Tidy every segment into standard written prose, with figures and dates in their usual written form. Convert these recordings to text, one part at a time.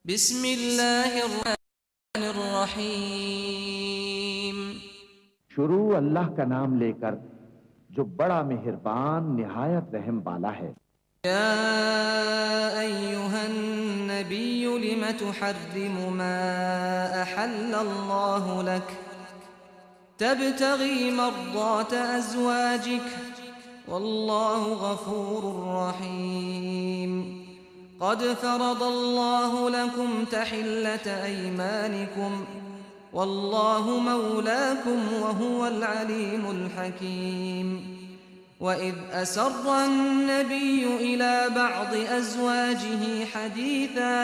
بسم اللہ الرحمن الرحیم۔ شروع اللہ کا نام لے کر جو بڑا مہربان نہایت رحم والا ہے۔ یا ایہا النبی لم تحرم ما احل اللہ لک تبتغی مرضات ازواجک واللہ غفور رحیم۔ قد فرض الله لكم تحلة أيمانكم والله مولاكم وهو العليم الحكيم۔ وإذ أسر النبي إلى بعض أزواجه حديثا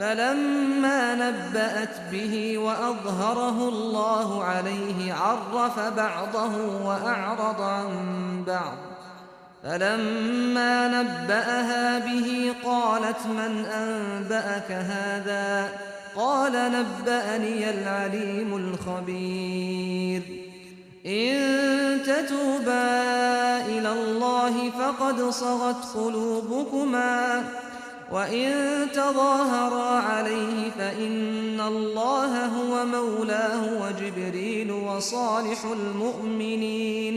فلما نبأت به وأظهره الله عليه عرف بعضه وأعرض عن بعض، فلما نبأها به قالت من أنبأك هذا؟ قال نبأني العليم الخبير۔ إن تتوبا إلى الله فقد صغت قلوبكما وإن تظاهرا عليه فإن الله هو مولاه وجبريل وصالح المؤمنين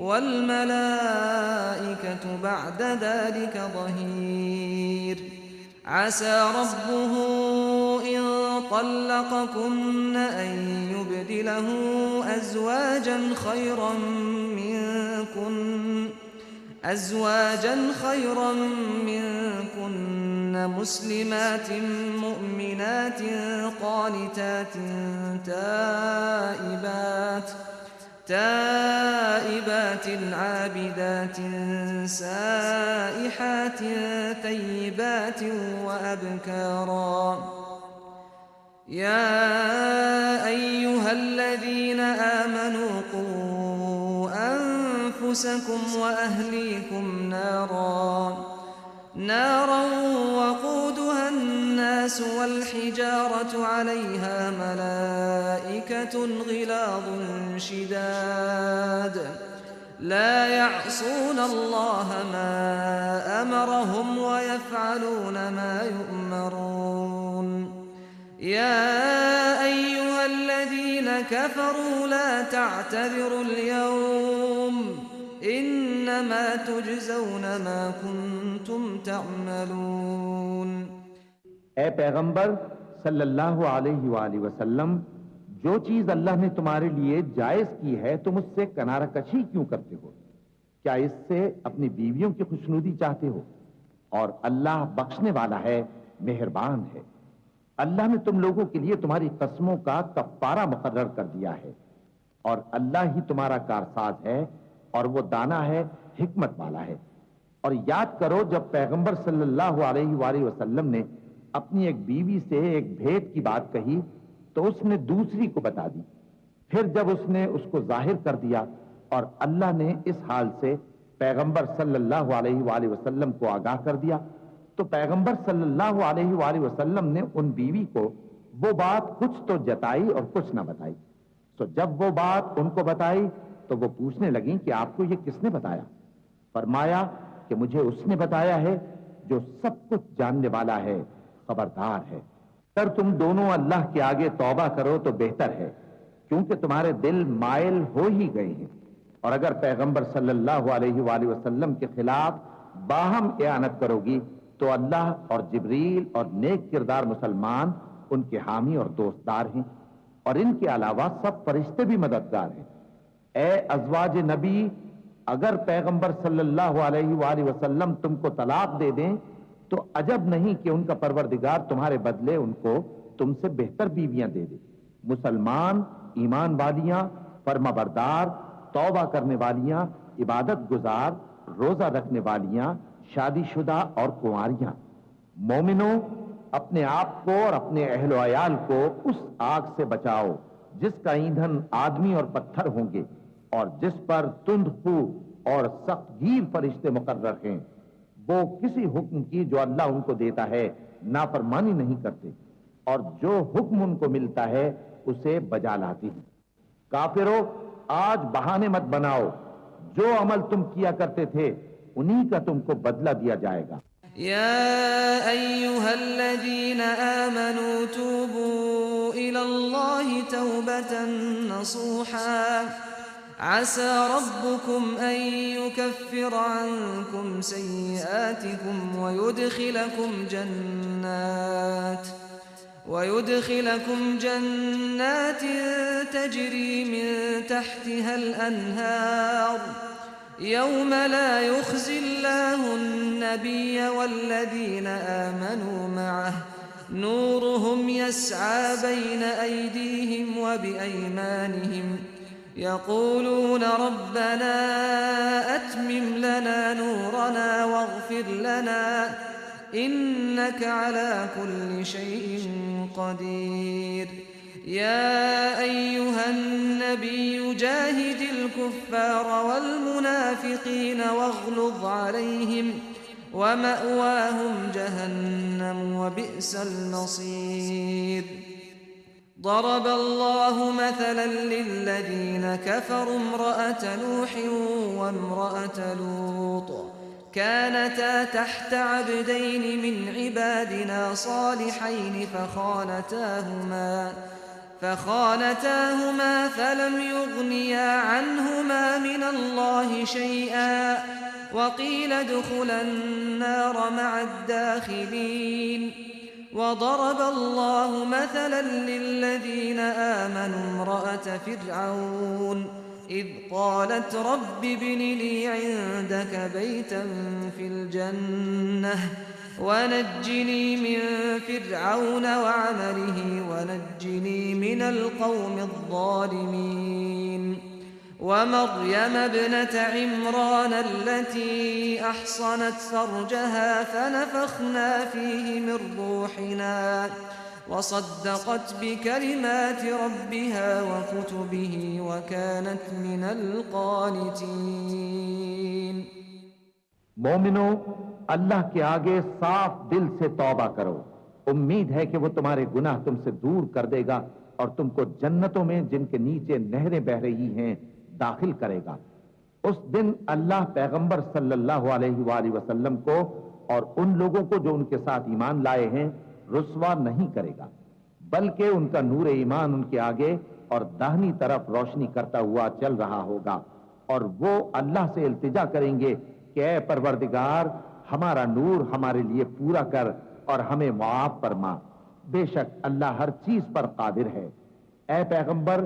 والملائكة بعد ذلك ظهير۔ عسى ربه إن طلقكن أن يبدله أزواجا خيرا منكن مسلمات مؤمنات قانتات تائبات عابدات سائحات ثيبات وأبكارا۔ يا أيها الذين آمنوا قوا أنفسكم وأهليكم نارا وقودها الناس والحجارة عليها ملائكة غلاظ شداد لا يعصون الله ما أمرهم ويفعلون ما يؤمرون۔ يا أيها الذين كفروا لا تعتذروا اليوم انما تجزون ما کنتم تعملون۔ اے پیغمبر صلی اللہ علیہ وآلہ وسلم، جو چیز اللہ نے تمہارے لیے جائز کی ہے تم اس سے کنارہ کشی کیوں کرتے ہو؟ کیا اس سے اپنی بیویوں کی خوشنودی چاہتے ہو؟ اور اللہ بخشنے والا ہے، مہربان ہے۔ اللہ نے تم لوگوں کے لیے تمہاری قسموں کا کفارہ مقرر کر دیا ہے، اور اللہ ہی تمہارا کارساز ہے اور وہ دانا ہے، حکمت والا ہے۔ اور یاد کرو جب پیغمبر صلی اللہ علیہ وآلہ وسلم نے اپنی ایک بیوی سے ایک بھید کی بات کہی تو اس نے دوسری کو بتا دی، پھر جب اس نے اس کو ظاہر کر دیا اور اللہ نے اس حال سے پیغمبر صلی اللہ علیہ وآلہ وسلم کو آگاہ کر دیا تو پیغمبر صلی اللہ علیہ وآلہ وسلم نے ان بیوی کو وہ بات کچھ تو جتائی اور کچھ نہ بتائی۔ تو جب وہ بات ان کو بتائی تو وہ پوچھنے لگیں کہ آپ کو یہ کس نے بتایا؟ فرمایا کہ مجھے اس نے بتایا ہے جو سب کچھ جاننے والا ہے، خبردار ہے۔ اگر تم دونوں اللہ کے آگے توبہ کرو تو بہتر ہے، کیونکہ تمہارے دل مائل ہو ہی گئے ہیں۔ اور اگر پیغمبر صلی اللہ علیہ وآلہ وسلم کے خلاف باہم اعانت کرو گی تو اللہ اور جبریل اور نیک کردار مسلمان ان کے حامی اور دوستدار ہیں، اور ان کے علاوہ سب فرشتے بھی مددگار ہیں۔ اے ازواج نبی، اگر پیغمبر صلی اللہ علیہ وآلہ وسلم تم کو طلاق دے دیں تو عجب نہیں کہ ان کا پروردگار تمہارے بدلے ان کو تم سے بہتر بیویاں دے دے، مسلمان، ایمان والیاں، فرما بردار، توبہ کرنے والیاں، عبادت گزار، روزہ رکھنے والیاں، شادی شدہ اور کنواریاں۔ مومنوں، اپنے آپ کو اور اپنے اہل و عیال کو اس آگ سے بچاؤ جس کا ایندھن آدمی اور پتھر ہوں گے، اور جس پر تند خو اور سخت گیر فرشتے مقرر ہیں۔ وہ کسی حکم کی جو اللہ ان کو دیتا ہے نافرمانی نہیں کرتے، اور جو حکم ان کو ملتا ہے اسے بجا لاتے ہیں۔ کافرو، آج بہانے مت بناؤ، جو عمل تم کیا کرتے تھے انہی کا تم کو بدلہ دیا جائے گا۔ يا أيها الذين آمنوا توبوا إلى الله توبة نصوحا عسى ربكم أن يكفر عنكم سيئاتكم ويدخلكم جنات تجري من تحتها الأنهار يوم لا يخزي الله النبي والذين آمنوا معه نورهم يسعى بين أيديهم وبأيمانهم يقولون ربنا أتمم لنا نورنا واغفر لنا إنك على كل شيء قدير يا أيها النبي جاهد الكفار والمنافقين واغلظ عليهم ومأواهم جهنم وبئس المصير ضرب الله مثلا للذين كفروا امرأة نوح وامرأة لوط كانتا تحت عبدين من عبادنا صالحين فخانتاهما فلم يغنيا عنهما من الله شيئا وقيل ادخلا النار مع الداخلين وضرب الله مثلا للذين آمنوا امرأة فرعون إذ قالت رب ابن لي عندك بيتا في الجنة ونجني من فرعون وعمله ونجني من القوم الظالمين ومريم ابنة عمران التي أحصنت فرجها فنفخنا فيه من روحنا وصدقت بكلمات ربها وكتبه وكانت من القانتين مومنو اللہ کے آگے صاف دل سے توبہ کرو، امید ہے کہ وہ تمہارے گناہ تم سے دور کر دے گا اور تم کو جنتوں میں جن کے نیچے نہریں بہ رہی ہیں داخل کرے گا۔ اس دن اللہ پیغمبر صلی اللہ علیہ وآلہ وسلم کو اور ان لوگوں کو جو ان کے ساتھ ایمان لائے ہیں رسوا نہیں کرے گا، بلکہ ان کا نور ایمان ان کے آگے اور داہنی طرف روشنی کرتا ہوا چل رہا ہوگا، اور وہ اللہ سے التجا کریں گے کہ اے پروردگار ہمارا نور ہمارے لیے پورا کر اور ہمیں معاف فرما، بے شک اللہ ہر چیز پر قادر ہے۔ اے پیغمبر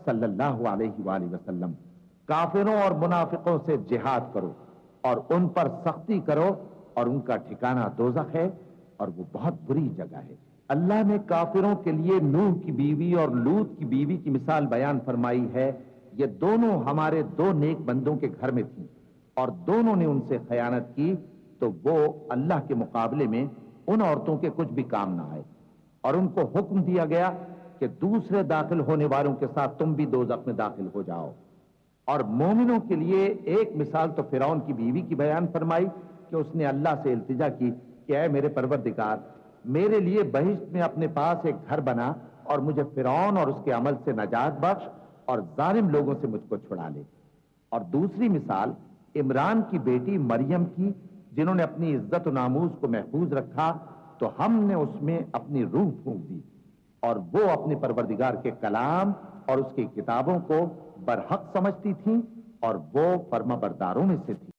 صلی اللہ علیہ وآلہ وسلم، کافروں اور منافقوں سے جہاد کرو اور ان پر سختی کرو اور ان کا ٹھکانہ دوزخ ہے اور وہ بہت بری جگہ ہے۔ اللہ نے کافروں کے لیے نوح کی بیوی اور لوط کی بیوی کی مثال بیان فرمائی ہے، یہ دونوں ہمارے دو نیک بندوں کے گھر میں تھیں اور دونوں نے ان سے خیانت کی تو وہ اللہ کے مقابلے میں ان عورتوں کے کچھ بھی کام نہ آئے، اور ان کو حکم دیا گیا کہ دوسرے داخل ہونے والوں کے ساتھ تم بھی دوزخ میں داخل ہو جاؤ۔ اور مومنوں کے لیے ایک مثال تو فرعون کی بیوی کی بیان فرمائی کہ اس نے اللہ سے التجا کی کہ اے میرے پروردگار میرے لیے بہشت میں اپنے پاس ایک گھر بنا اور مجھے فرعون اور اس کے عمل سے نجات بخش اور ظالم لوگوں سے مجھ کو چھڑا لے۔ اور دوسری مثال عمران کی بیٹی مریم کی، جنہوں نے اپنی عزت و ناموس کو محفوظ رکھا تو ہم نے اس میں اپنی روح پھونک دی، اور وہ اپنے پروردگار کے کلام اور اس کی کتابوں کو برحق سمجھتی تھیں اور وہ فرما برداروں میں سے تھی۔